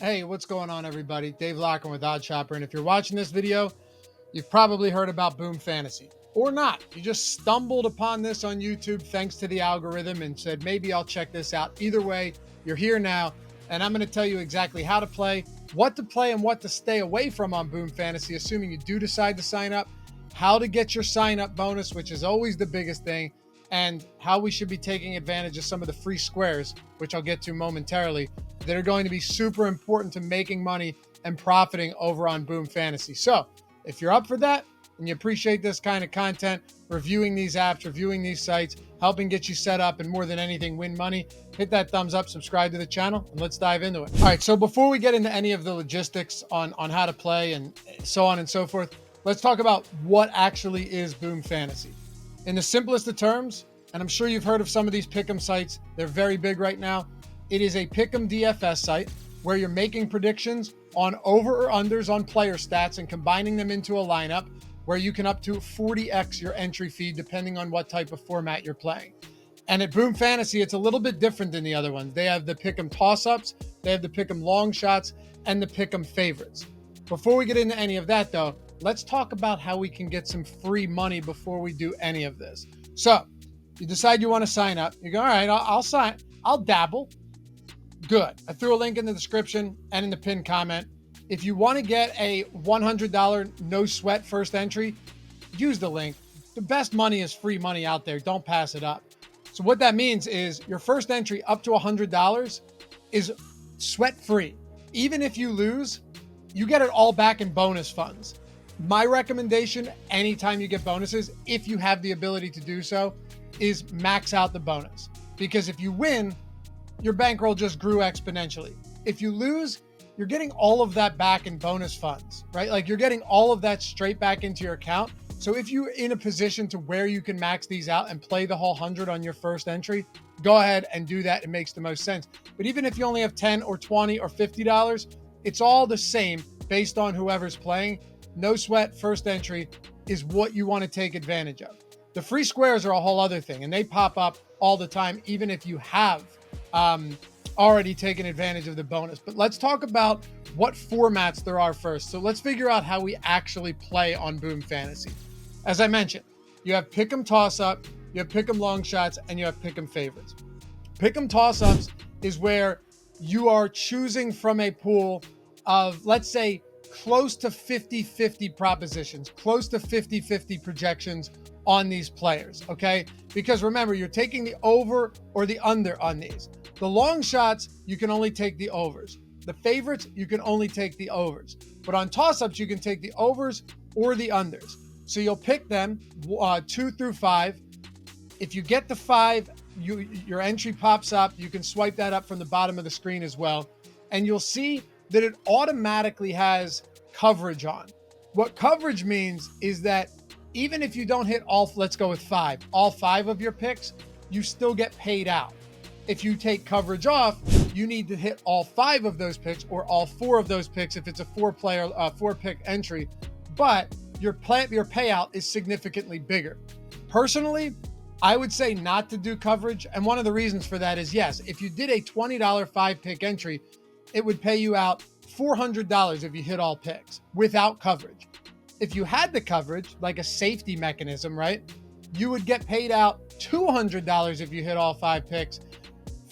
Hey, what's going on, everybody? Dave Locken with Odd Shopper, and if you're watching this video, you've probably heard about Boom Fantasy, or not. You just stumbled upon this on YouTube thanks to the algorithm and said, maybe I'll check this out. Either way, you're here now, and I'm going to tell you exactly how to play, and what to stay away from on Boom Fantasy, assuming you do decide to sign up, how to get your sign-up bonus, which is always the biggest thing, and how we should be taking advantage of some of the free squares, which I'll get to momentarily, that are going to be super important to making money and profiting over on Boom Fantasy. So if you're up for that and you appreciate this kind of content, reviewing these apps, reviewing these sites, helping get you set up, and more than anything, win money, hit that thumbs up, subscribe to the channel, and let's dive into it. All right, so before we get into any of the logistics on how to play and so on and so forth, let's talk about what actually is Boom Fantasy. In the simplest of terms, and I'm sure you've heard of some of these pick'em sites, they're very big right now. It is a pick'em DFS site where you're making predictions on over or unders on player stats and combining them into a lineup where you can up to 40x your entry fee depending on what type of format you're playing. And at Boom Fantasy, it's a little bit different than the other ones. They have the pick'em toss-ups, they have the pick'em long shots, and the pick'em favorites. Before we get into any of that though, let's talk about how we can get some free money before we do any of this. So you decide you want to sign up. You go, all right, I'll sign, I'll dabble. Good. I threw a link in the description and in the pinned comment. If you want to get a $100 no sweat first entry, use the link. The best money is free money out there. Don't pass it up. So what that means is your first entry up to $100 is sweat free. Even if you lose, you get it all back in bonus funds. My recommendation anytime you get bonuses, if you have the ability to do so, is max out the bonus. Because if you win, your bankroll just grew exponentially. If you lose, you're getting all of that back in bonus funds, right? Like you're getting all of that straight back into your account. So if you're in a position to where you can max these out and play the whole 100 on your first entry, go ahead and do that. It makes the most sense. But even if you only have 10 or 20 or $50, it's all the same based on whoever's playing. No sweat first entry is what you want to take advantage of. The free squares are a whole other thing, and they pop up all the time, even if you have already taken advantage of the bonus. But let's talk about what formats there are first. So let's figure out how we actually play on Boom Fantasy. As I mentioned, you have pick'em toss-up, you have pick'em long shots, and you have pick'em favorites. Pick'em toss-ups is where you are choosing from a pool of, let's say, close to 50-50 propositions, close to 50-50 projections on these players, okay? Because remember, you're taking the over or the under on these. The long shots, you can only take the overs. The favorites, you can only take the overs. But on toss-ups, you can take the overs or the unders. So you'll pick them 2 through 5. If you get the 5, your entry pops up. You can swipe that up from the bottom of the screen as well. And you'll see that it automatically has coverage on. What coverage means is that even if you don't hit all, let's go with 5, all 5 of your picks, you still get paid out. If you take coverage off, you need to hit all 5 of those picks or all 4 of those picks if it's a 4-pick entry, but your payout is significantly bigger. Personally, I would say not to do coverage. And one of the reasons for that is, yes, if you did a $20 5-pick entry, it would pay you out $400 if you hit all picks without coverage. If you had the coverage, like a safety mechanism, right, you would get paid out $200 if you hit all 5 picks,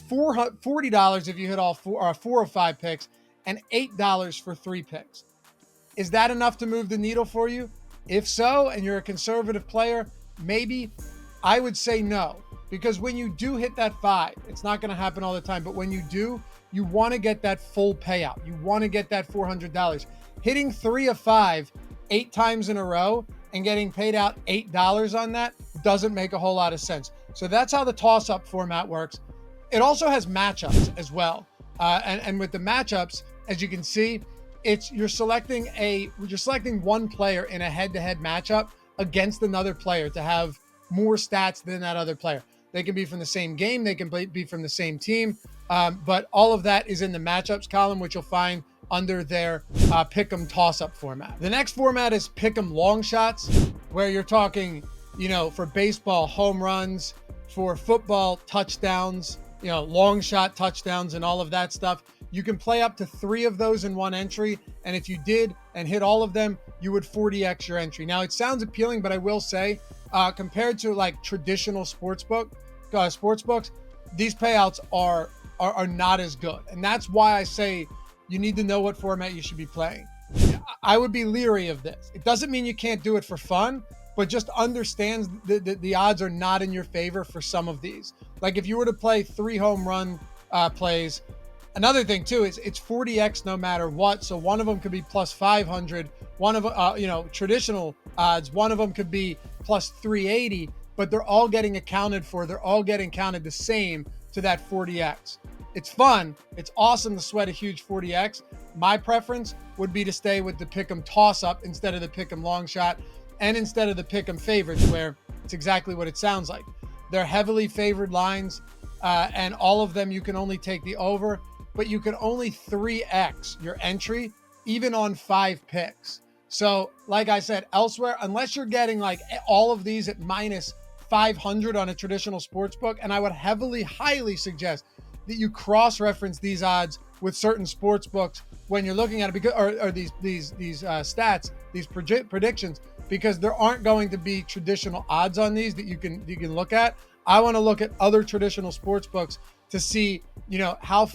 $40 if you hit all 4 or 5 picks, and $8 for 3 picks. Is that enough to move the needle for you? If so, and you're a conservative player, maybe. I would say no, because when you do hit that 5, it's not going to happen all the time, but when you do, you want to get that full payout. You want to get that $400. Hitting 3 of 5 8 times in a row and getting paid out $8 on that doesn't make a whole lot of sense. So that's how the toss-up format works. It also has matchups as well. And with the matchups, as you can see, you're selecting one player in a head-to-head matchup against another player to have more stats than that other player. They can be from the same game, they can be from the same team, but all of that is in the matchups column, which you'll find under their pick'em toss-up format. The next format is pick'em long shots, where you're talking, for baseball, home runs, for football, touchdowns, long shot touchdowns and all of that stuff. You can play up to 3 of those in one entry. And if you did and hit all of them, you would 40x your entry. Now, it sounds appealing, but I will say, compared to like traditional sportsbooks, these payouts are not as good. And that's why I say you need to know what format you should be playing. I would be leery of this. It doesn't mean you can't do it for fun, but just understand the odds are not in your favor for some of these. Like if you were to play 3 home run plays, another thing too is it's 40x no matter what. So one of them could be plus 500. One of traditional odds. One of them could be plus 380. But they're all getting accounted for. They're all getting counted the same to that 40x. It's fun. It's awesome to sweat a huge 40x. My preference would be to stay with the pick'em toss-up instead of the pick'em long shot and instead of the pick'em favorites, where it's exactly what it sounds like. They're heavily favored lines, and all of them you can only take the over, but you can only 3x your entry even on 5 picks. So like I said, elsewhere, unless you're getting like all of these at minus 500 on a traditional sports book, and I would highly suggest that you cross-reference these odds with certain sports books when you're looking at it, because or these stats, these predictions, because there aren't going to be traditional odds on these that you can look at. I want to look at other traditional sports books to see, how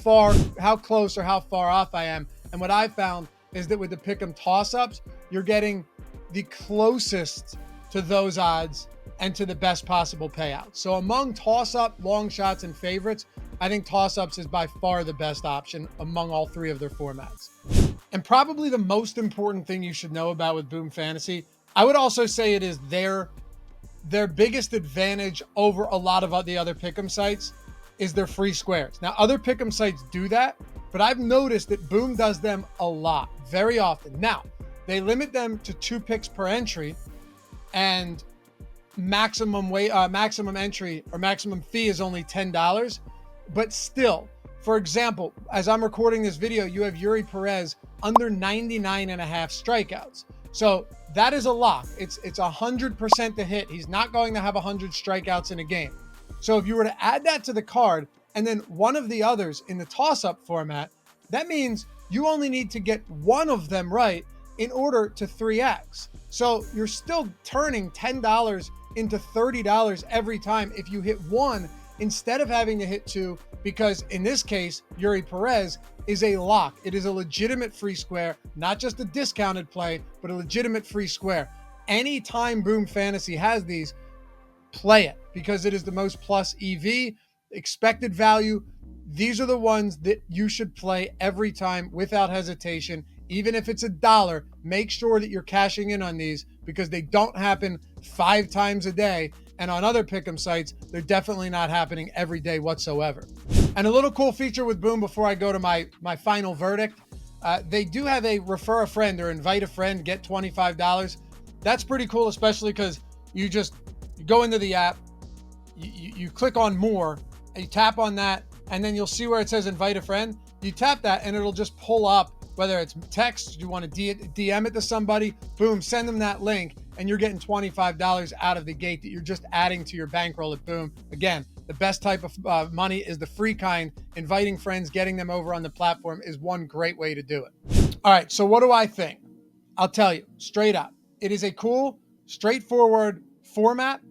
close or how far off I am. And what I found is that with the pick'em toss-ups, you're getting the closest to those odds and to the best possible payout. So among toss-up, long shots, and favorites, I think toss-ups is by far the best option among all 3 of their formats. And probably the most important thing you should know about with Boom Fantasy, I would also say it is their biggest advantage over a lot of the other pick'em sites is their free squares. Now, other pick'em sites do that, but I've noticed that Boom does them a lot, very often. Now, they limit them to 2 picks per entry, and maximum entry or maximum fee is only $10. But still, for example, as I'm recording this video, you have Yuri Perez under 99.5 strikeouts. So that is a lock. It's 100% to hit. He's not going to have 100 strikeouts in a game. So if you were to add that to the card and then one of the others in the toss-up format, that means you only need to get one of them right in order to 3x. So you're still turning $10 into $30 every time if you hit one instead of having to hit 2, because in this case, Yuri Perez is a lock. It is a legitimate free square, not just a discounted play, but a legitimate free square. Anytime Boom Fantasy has these, play it, because it is the most plus EV, expected value. These are the ones that you should play every time without hesitation. Even if it's $1, make sure that you're cashing in on these, because they don't happen 5 times a day. And on other pick'em sites, they're definitely not happening every day whatsoever. And a little cool feature with Boom before I go to my final verdict, they do have a refer a friend or invite a friend, get $25. That's pretty cool, especially because you go into the app, you click on more, and you tap on that, and then you'll see where it says invite a friend. You tap that and it'll just pull up, whether it's text, you want to DM it to somebody, boom, send them that link, and you're getting $25 out of the gate that you're just adding to your bankroll at Boom. Again, the best type of money is the free kind. Inviting friends, getting them over on the platform is one great way to do it. All right, so what do I think? I'll tell you straight up. It is a cool, straightforward format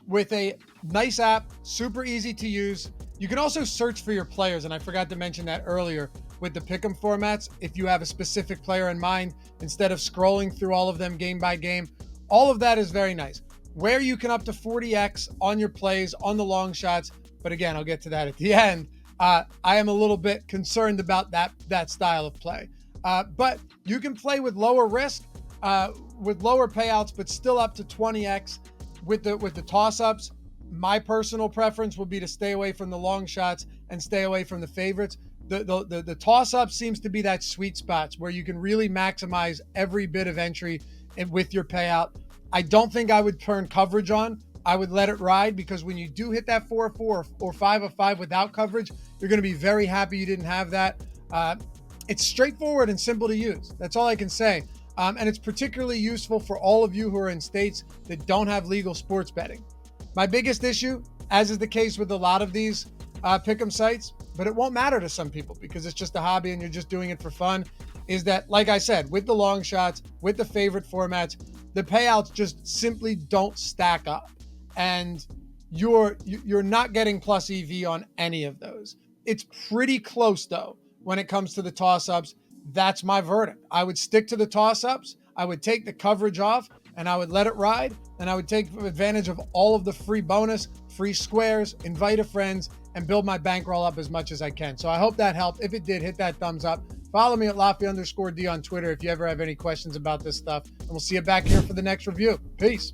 with a nice app, super easy to use. You can also search for your players, and I forgot to mention that earlier with the pick'em formats. If you have a specific player in mind, instead of scrolling through all of them game by game, all of that is very nice. Where you can up to 40x on your plays, on the long shots, but again, I'll get to that at the end. I am a little bit concerned about that style of play. But you can play with lower risk, with lower payouts, but still up to 20x with the toss-ups. My personal preference would be to stay away from the long shots and stay away from the favorites. The toss-up seems to be that sweet spot where you can really maximize every bit of entry with your payout. I don't think I would turn coverage on. I would let it ride, because when you do hit that 4 of 4 or 5 of 5 without coverage, you're going to be very happy you didn't have that. It's straightforward and simple to use. That's all I can say. And it's particularly useful for all of you who are in states that don't have legal sports betting. My biggest issue, as is the case with a lot of these, pick'em sites, but it won't matter to some people because it's just a hobby and you're just doing it for fun, is that, like I said, with the long shots, with the favorite formats, the payouts just simply don't stack up. And you're not getting plus EV on any of those. It's pretty close though when it comes to the toss-ups. That's my verdict. I would stick to the toss-ups. I would take the coverage off and I would let it ride, and I would take advantage of all of the free bonus, free squares, invite a friends, and build my bankroll up as much as I can. So I hope that helped. If it did, hit that thumbs up. Follow me at Lofty_D on Twitter if you ever have any questions about this stuff. And we'll see you back here for the next review. Peace.